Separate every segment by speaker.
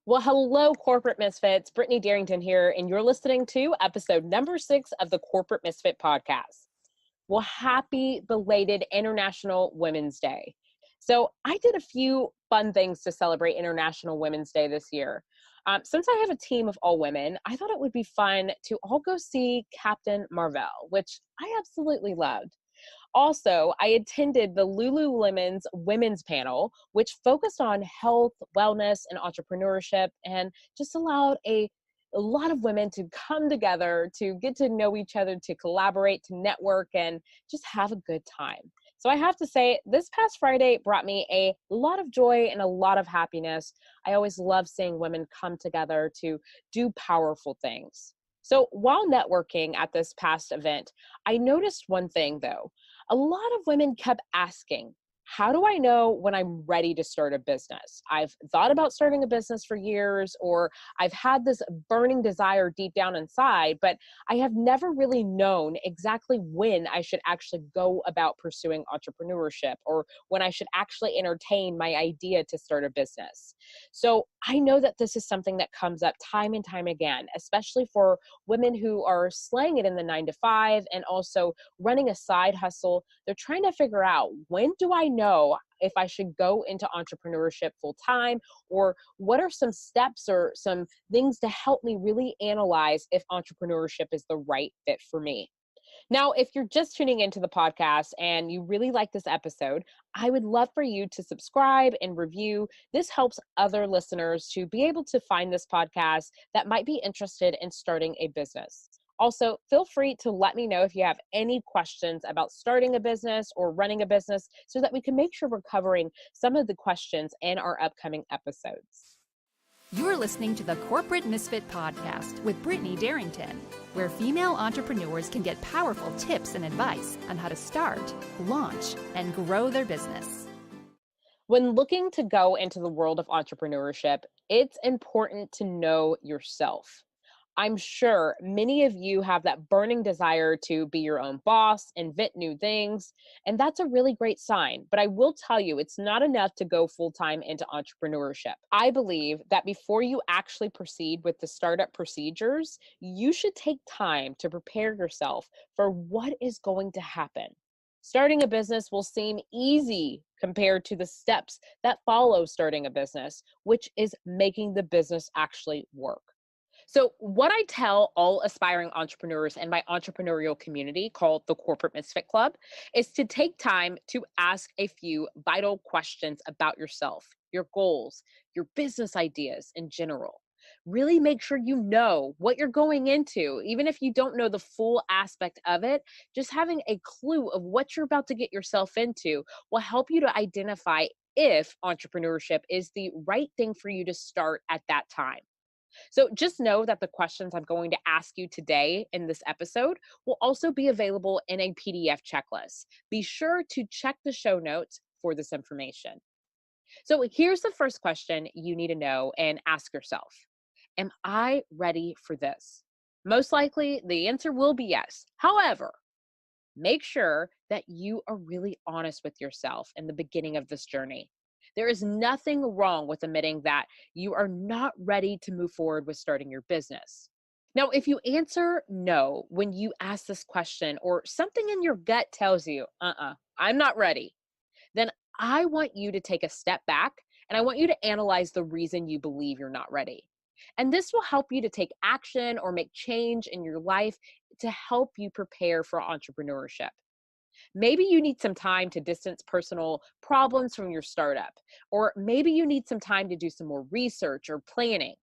Speaker 1: Well, hello, Corporate Misfits. Brittany Darrington here, and you're listening to episode number 6 of the Corporate Misfit Podcast. Well, happy belated International Women's Day. So, I did a few fun things to celebrate International Women's Day this year. Since I have a team of all women, I thought it would be fun to all go see Captain Marvel, which I absolutely loved. Also, I attended the Lululemon's women's panel, which focused on health, wellness, and entrepreneurship, and just allowed a lot of women to come together to get to know each other, to collaborate, to network, and just have a good time. So I have to say, this past Friday brought me a lot of joy and a lot of happiness. I always love seeing women come together to do powerful things. So while networking at this past event, I noticed one thing though. A lot of women kept asking, how do I know when I'm ready to start a business? I've thought about starting a business for years, or I've had this burning desire deep down inside, but I have never really known exactly when I should actually go about pursuing entrepreneurship or when I should actually entertain my idea to start a business. So I know that this is something that comes up time and time again, especially for women who are slaying it in the 9 to 5 and also running a side hustle. They're trying to figure out, when do I know if I should go into entrepreneurship full time, or what are some steps or some things to help me really analyze if entrepreneurship is the right fit for me. Now, if you're just tuning into the podcast and you really like this episode, I would love for you to subscribe and review. This helps other listeners to be able to find this podcast that might be interested in starting a business. Also, feel free to let me know if you have any questions about starting a business or running a business so that we can make sure we're covering some of the questions in our upcoming episodes.
Speaker 2: You're listening to the Corporate Misfit Podcast with Brittany Darrington, where female entrepreneurs can get powerful tips and advice on how to start, launch, and grow their business.
Speaker 1: When looking to go into the world of entrepreneurship, it's important to know yourself. I'm sure many of you have that burning desire to be your own boss, invent new things, and that's a really great sign. But I will tell you, it's not enough to go full time into entrepreneurship. I believe that before you actually proceed with the startup procedures, you should take time to prepare yourself for what is going to happen. Starting a business will seem easy compared to the steps that follow starting a business, which is making the business actually work. So, what I tell all aspiring entrepreneurs in my entrepreneurial community called the Corporate Misfit Club is to take time to ask a few vital questions about yourself, your goals, your business ideas in general. Really make sure you know what you're going into, even if you don't know the full aspect of it. Just having a clue of what you're about to get yourself into will help you to identify if entrepreneurship is the right thing for you to start at that time. So just know that the questions I'm going to ask you today in this episode will also be available in a PDF checklist. Be sure to check the show notes for this information. So here's the first question you need to know and ask yourself. Am I ready for this? Most likely the answer will be yes. However, make sure that you are really honest with yourself in the beginning of this journey. There is nothing wrong with admitting that you are not ready to move forward with starting your business. Now, if you answer no when you ask this question, or something in your gut tells you, I'm not ready, then I want you to take a step back and I want you to analyze the reason you believe you're not ready. And this will help you to take action or make change in your life to help you prepare for entrepreneurship. Maybe you need some time to distance personal problems from your startup, or maybe you need some time to do some more research or planning.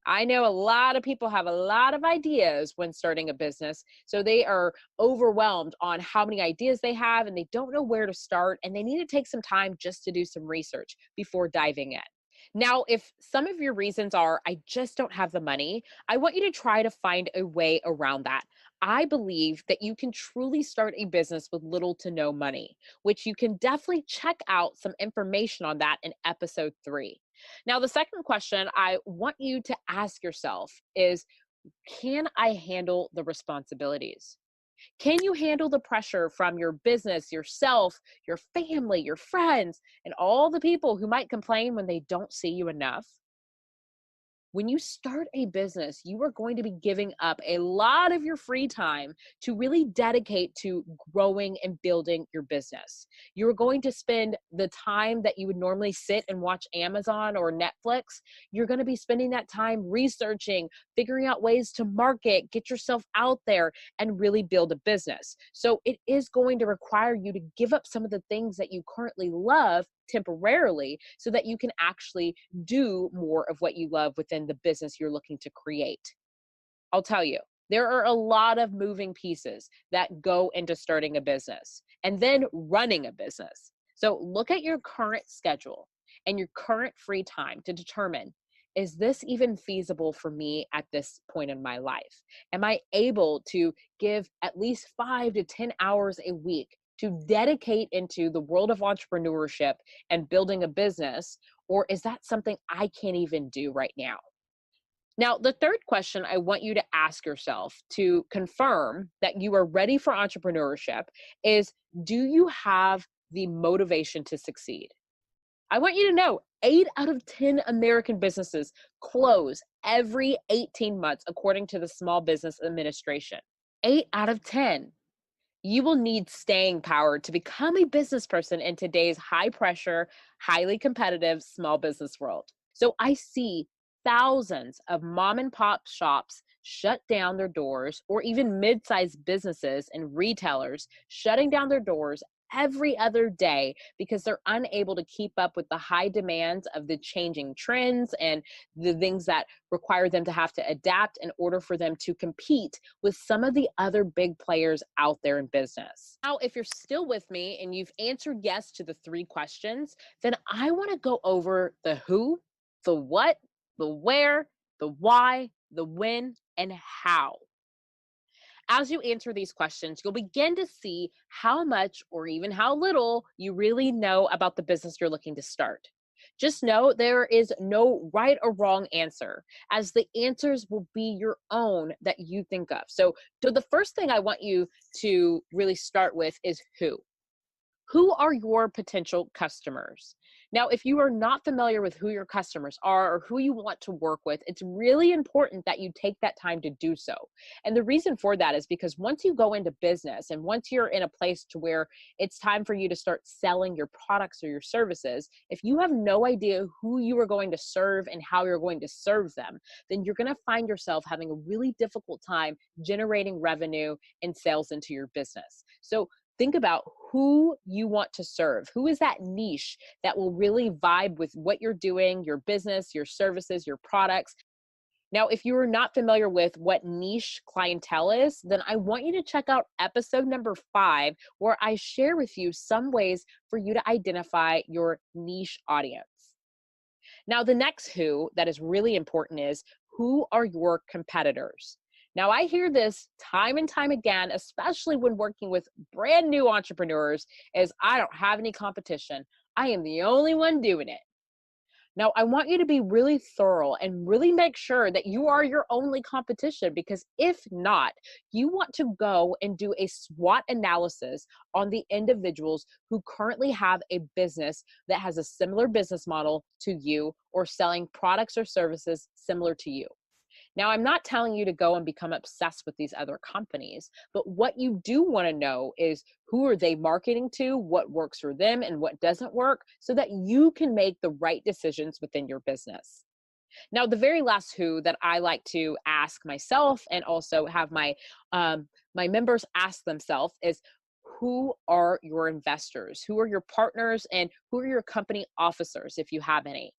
Speaker 1: I know a lot of people have a lot of ideas when starting a business, so they are overwhelmed on how many ideas they have and they don't know where to start, and they need to take some time just to do some research before diving in. Now, if some of your reasons are, I just don't have the money, I want you to try to find a way around that. I believe that you can truly start a business with little to no money, which you can definitely check out some information on that in episode 3. Now, the second question I want you to ask yourself is, can I handle the responsibilities? Can you handle the pressure from your business, yourself, your family, your friends, and all the people who might complain when they don't see you enough? When you start a business, you are going to be giving up a lot of your free time to really dedicate to growing and building your business. You're going to spend the time that you would normally sit and watch Amazon or Netflix. You're going to be spending that time researching, figuring out ways to market, get yourself out there, and really build a business. So it is going to require you to give up some of the things that you currently love temporarily so that you can actually do more of what you love within the business you're looking to create. I'll tell you, there are a lot of moving pieces that go into starting a business and then running a business. So look at your current schedule and your current free time to determine, is this even feasible for me at this point in my life? Am I able to give at least 5 to 10 hours a week to dedicate into the world of entrepreneurship and building a business? Or is that something I can't even do right now? Now, the third question I want you to ask yourself to confirm that you are ready for entrepreneurship is, do you have the motivation to succeed? I want you to know 8 out of 10 American businesses close every 18 months, according to the Small Business Administration. 8 out of 10. You will need staying power to become a business person in today's high pressure, highly competitive small business world. So I see thousands of mom and pop shops shut down their doors, or even mid-sized businesses and retailers shutting down their doors every other day because they're unable to keep up with the high demands of the changing trends and the things that require them to have to adapt in order for them to compete with some of the other big players out there in business. Now, if you're still with me and you've answered yes to the 3 questions, then I want to go over the who, the what, the where, the why, the when, and how. As you answer these questions, you'll begin to see how much or even how little you really know about the business you're looking to start. Just know there is no right or wrong answer, as the answers will be your own that you think of. So the first thing I want you to really start with is who. Who are your potential customers? Now, if you are not familiar with who your customers are or who you want to work with, it's really important that you take that time to do so. And the reason for that is because once you go into business and once you're in a place to where it's time for you to start selling your products or your services, if you have no idea who you are going to serve and how you're going to serve them, then you're going to find yourself having a really difficult time generating revenue and sales into your business. So think about who you want to serve. Who is that niche that will really vibe with what you're doing, your business, your services, your products? Now, if you are not familiar with what niche clientele is, then I want you to check out episode number 5, where I share with you some ways for you to identify your niche audience. Now, the next who that is really important is, who are your competitors? Now, I hear this time and time again, especially when working with brand new entrepreneurs, is I don't have any competition. I am the only one doing it. Now, I want you to be really thorough and really make sure that you are your only competition, because if not, you want to go and do a SWOT analysis on the individuals who currently have a business that has a similar business model to you or selling products or services similar to you. Now, I'm not telling you to go and become obsessed with these other companies, but what you do want to know is, who are they marketing to, what works for them and what doesn't work, so that you can make the right decisions within your business. Now, the very last who that I like to ask myself and also have my members ask themselves is, who are your investors? Who are your partners? And who are your company officers, if you have any?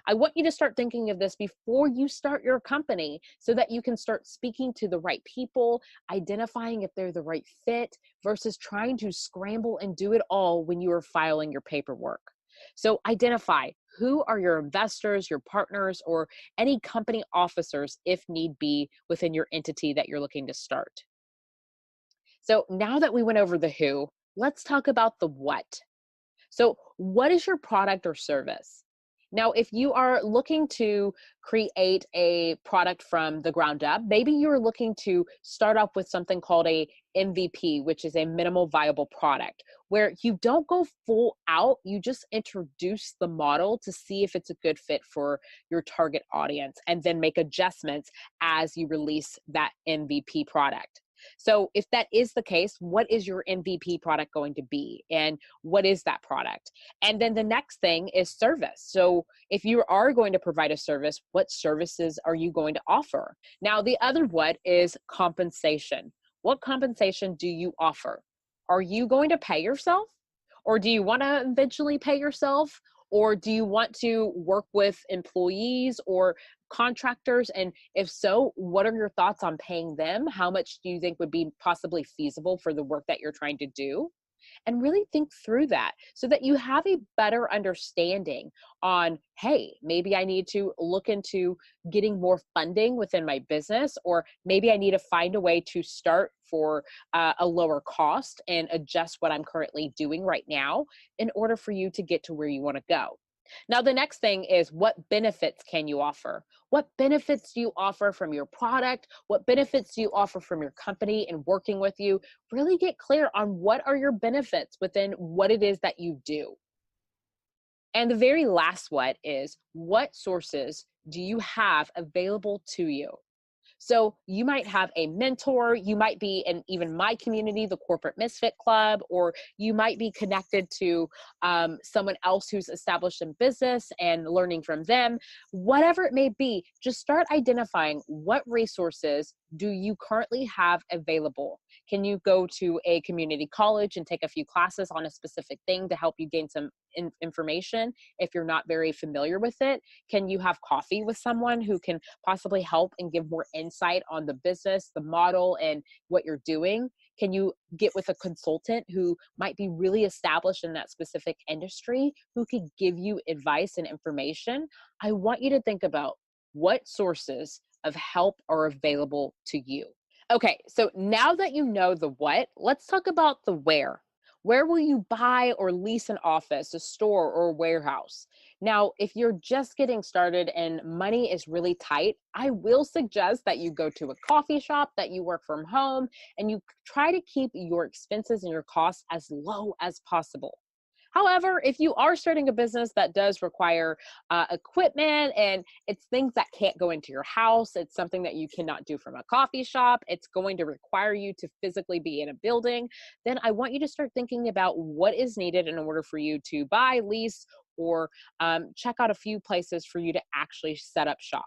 Speaker 1: I want you to start thinking of this before you start your company so that you can start speaking to the right people, identifying if they're the right fit versus trying to scramble and do it all when you are filing your paperwork. So identify who are your investors, your partners, or any company officers if need be within your entity that you're looking to start. So now that we went over the who, let's talk about the what. So what is your product or service? Now, if you are looking to create a product from the ground up, maybe you're looking to start off with something called a MVP, which is a minimal viable product, where you don't go full out, you just introduce the model to see if it's a good fit for your target audience, and then make adjustments as you release that MVP product. So if that is the case, what is your MVP product going to be? And what is that product? And then the next thing is service. So if you are going to provide a service, what services are you going to offer? Now, the other what is compensation. What compensation do you offer? Are you going to pay yourself? Or do you want to eventually pay yourself? Or do you want to work with employees or contractors? And if so, what are your thoughts on paying them? How much do you think would be possibly feasible for the work that you're trying to do? And really think through that so that you have a better understanding on, hey, maybe I need to look into getting more funding within my business, or maybe I need to find a way to start for a lower cost and adjust what I'm currently doing right now in order for you to get to where you want to go. Now, the next thing is, what benefits can you offer? What benefits do you offer from your product? What benefits do you offer from your company and working with you? Really get clear on what are your benefits within what it is that you do. And the very last what is, what sources do you have available to you? So you might have a mentor, you might be in even my community, the Corporate Misfit Club, or you might be connected to someone else who's established in business and learning from them. Whatever it may be, just start identifying what resources do you currently have available. Can you go to a community college and take a few classes on a specific thing to help you gain some information if you're not very familiar with it? Can you have coffee with someone who can possibly help and give more insight on the business, the model, and what you're doing? Can you get with a consultant who might be really established in that specific industry, who could give you advice and information? I want you to think about what sources of help are available to you. Okay, so now that you know the what, let's talk about the where. Where will you buy or lease an office, a store, or a warehouse? Now, if you're just getting started and money is really tight, I will suggest that you go to a coffee shop, that you work from home, and you try to keep your expenses and your costs as low as possible. However, if you are starting a business that does require equipment, and it's things that can't go into your house, it's something that you cannot do from a coffee shop, it's going to require you to physically be in a building, then I want you to start thinking about what is needed in order for you to buy, lease, or check out a few places for you to actually set up shop.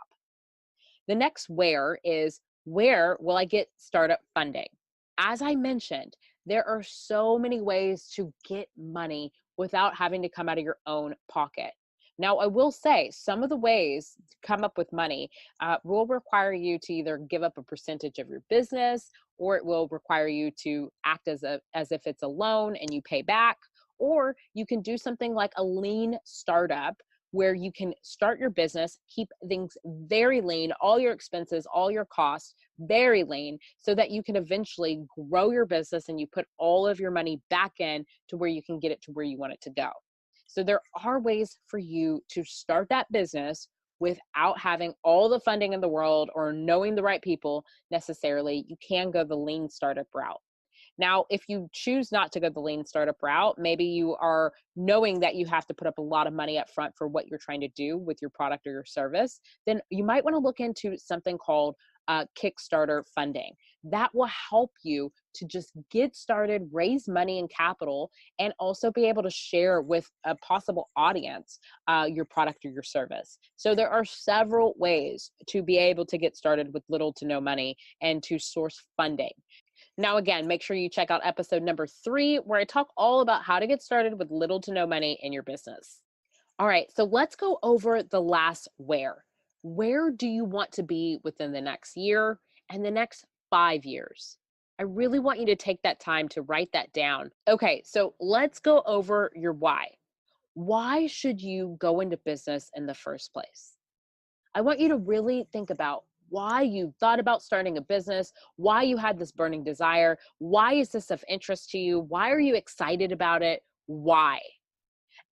Speaker 1: The next where is, where will I get startup funding? As I mentioned, there are so many ways to get money without having to come out of your own pocket. Now, I will say some of the ways to come up with money will require you to either give up a percentage of your business, or it will require you to act as if it's a loan and you pay back, or you can do something like a lean startup, where you can start your business, keep things very lean, all your expenses, all your costs very lean, so that you can eventually grow your business and you put all of your money back in to where you can get it to where you want it to go. So there are ways for you to start that business without having all the funding in the world or knowing the right people necessarily. You can go the lean startup route. Now, if you choose not to go the lean startup route, maybe you are knowing that you have to put up a lot of money up front for what you're trying to do with your product or your service, then you might want to look into something called Kickstarter funding. That will help you to just get started, raise money and capital, and also be able to share with a possible audience your product or your service. So there are several ways to be able to get started with little to no money and to source funding. Now, again, make sure you check out episode number 3, where I talk all about how to get started with little to no money in your business. All right, so let's go over the last where. Where do you want to be within the next year and the next 5 years? I really want you to take that time to write that down. Okay, so let's go over your why. Why should you go into business in the first place? I want you to really think about why you thought about starting a business, why you had this burning desire, why is this of interest to you, why are you excited about it, why?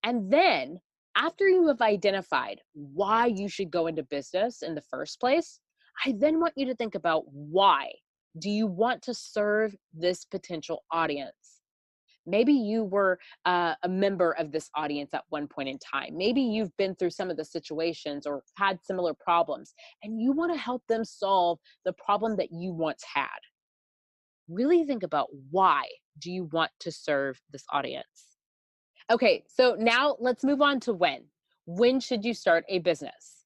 Speaker 1: And then After you have identified why you should go into business in the first place, I then want you to think about why do you want to serve this potential audience? Maybe you were a member of this audience at one point in time. Maybe you've been through some of the situations or had similar problems, and you want to help them solve the problem that you once had. Really think about why do you want to serve this audience? Okay, so now let's move on to when. When should you start a business?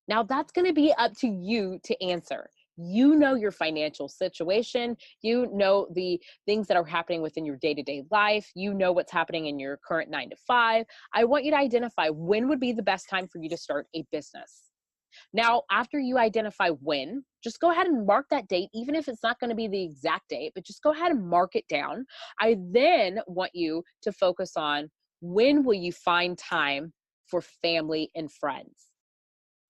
Speaker 1: Now, that's going to be up to you to answer. You know your financial situation. You know the things that are happening within your day-to-day life. You know what's happening in your current 9 to 5. I want you to identify when would be the best time for you to start a business. Now, after you identify when, just go ahead and mark that date, even if it's not going to be the exact date, but just go ahead and mark it down. I then want you to focus on when will you find time for family and friends.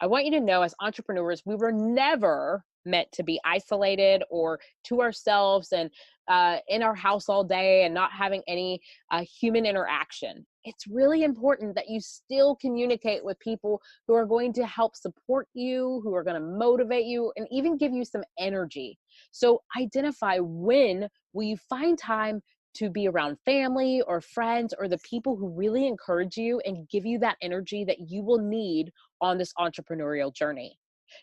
Speaker 1: I want you to know as entrepreneurs, we were never meant to be isolated or to ourselves and in our house all day and not having any human interaction. It's really important that you still communicate with people who are going to help support you, who are going to motivate you, and even give you some energy. So identify when will you find time to be around family or friends or the people who really encourage you and give you that energy that you will need on this entrepreneurial journey.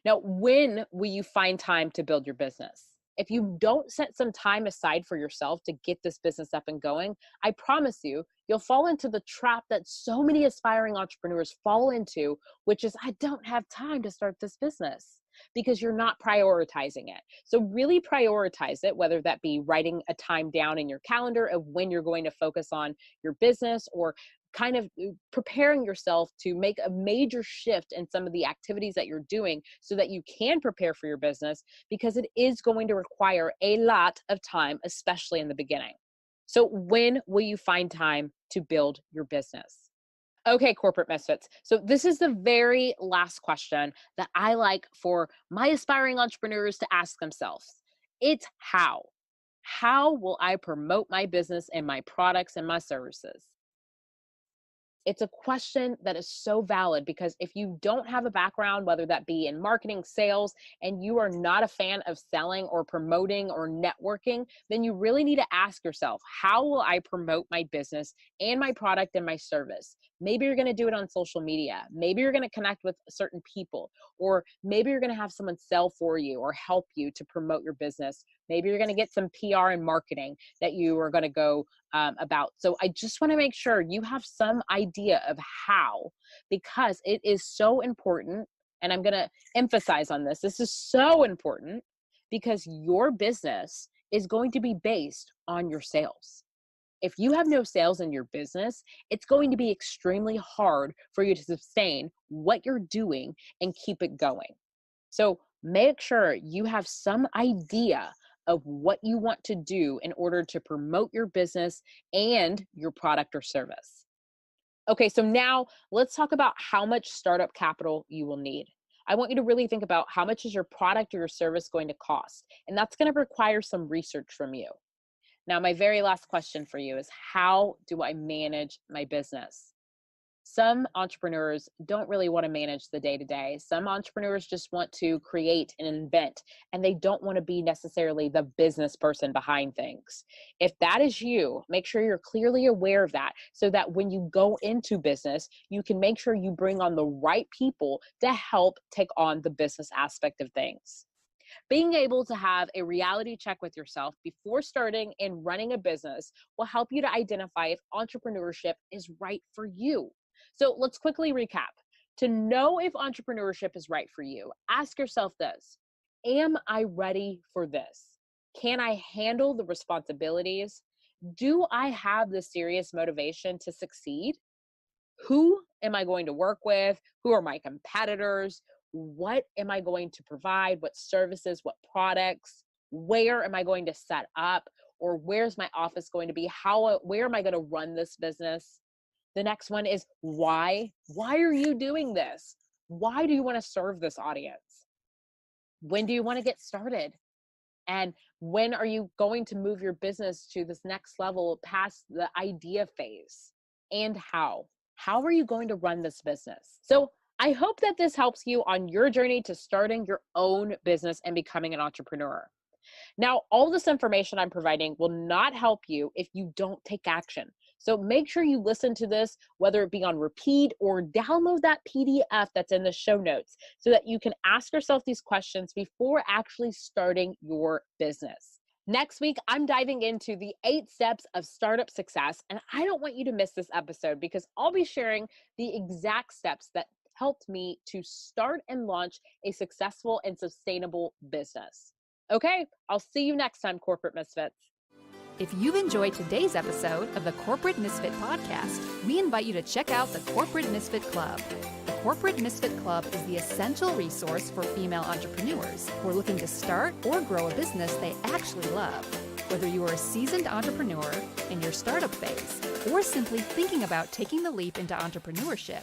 Speaker 1: Now, when will you find time to build your business? If you don't set some time aside for yourself to get this business up and going, I promise you, you'll fall into the trap that so many aspiring entrepreneurs fall into, which is, I don't have time to start this business because you're not prioritizing it. So really prioritize it, whether that be writing a time down in your calendar of when you're going to focus on your business or kind of preparing yourself to make a major shift in some of the activities that you're doing so that you can prepare for your business, because it is going to require a lot of time, especially in the beginning. So when will you find time to build your business? Okay, corporate misfits. So this is the very last question that I like for my aspiring entrepreneurs to ask themselves. It's how. How will I promote my business and my products and my services? It's a question that is so valid, because if you don't have a background, whether that be in marketing, sales, and you are not a fan of selling or promoting or networking, then you really need to ask yourself, how will I promote my business and my product and my service? Maybe you're going to do it on social media. Maybe you're going to connect with certain people, or maybe you're going to have someone sell for you or help you to promote your business. Maybe you're going to get some PR and marketing that you are going to go about. So I just want to make sure you have some idea of how, because it is so important. And I'm going to emphasize on this. This is so important because your business is going to be based on your sales. If you have no sales in your business, it's going to be extremely hard for you to sustain what you're doing and keep it going. So make sure you have some idea of what you want to do in order to promote your business and your product or service. Okay, so now let's talk about how much startup capital you will need. I want you to really think about how much is your product or your service going to cost, and that's going to require some research from you. Now, my very last question for you is, how do I manage my business? Some entrepreneurs don't really want to manage the day-to-day. Some entrepreneurs just want to create and invent, and they don't want to be necessarily the business person behind things. If that is you, make sure you're clearly aware of that so that when you go into business, you can make sure you bring on the right people to help take on the business aspect of things. Being able to have a reality check with yourself before starting and running a business will help you to identify if entrepreneurship is right for you. So let's quickly recap. To know if entrepreneurship is right for you, ask yourself this: am I ready for this? Can I handle the responsibilities? Do I have the serious motivation to succeed? Who am I going to work with? Who are my competitors? What am I going to provide? What services, what products? Where am I going to set up? Or where's my office going to be? Where am I going to run this business? The next one is why? Why are you doing this? Why do you want to serve this audience? When do you want to get started? And when are you going to move your business to this next level past the idea phase? And how? How are you going to run this business? So I hope that this helps you on your journey to starting your own business and becoming an entrepreneur. Now, all this information I'm providing will not help you if you don't take action. So make sure you listen to this, whether it be on repeat or download that PDF that's in the show notes so that you can ask yourself these questions before actually starting your business. Next week, I'm diving into the 8 steps of startup success, and I don't want you to miss this episode because I'll be sharing the exact steps that helped me to start and launch a successful and sustainable business. Okay, I'll see you next time, Corporate Misfits.
Speaker 2: If you've enjoyed today's episode of the Corporate Misfit Podcast, we invite you to check out the Corporate Misfit Club. The Corporate Misfit Club is the essential resource for female entrepreneurs who are looking to start or grow a business they actually love. Whether you are a seasoned entrepreneur in your startup phase or simply thinking about taking the leap into entrepreneurship,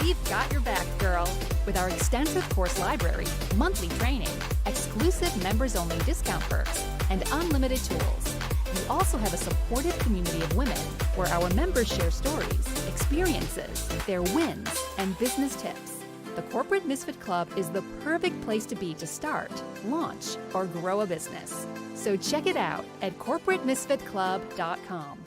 Speaker 2: we've got your back, girl. With our extensive course library, monthly training, exclusive members-only discount perks, and unlimited tools. We also have a supportive community of women where our members share stories, experiences, their wins, and business tips. The Corporate Misfit Club is the perfect place to be to start, launch, or grow a business. So check it out at corporatemisfitclub.com.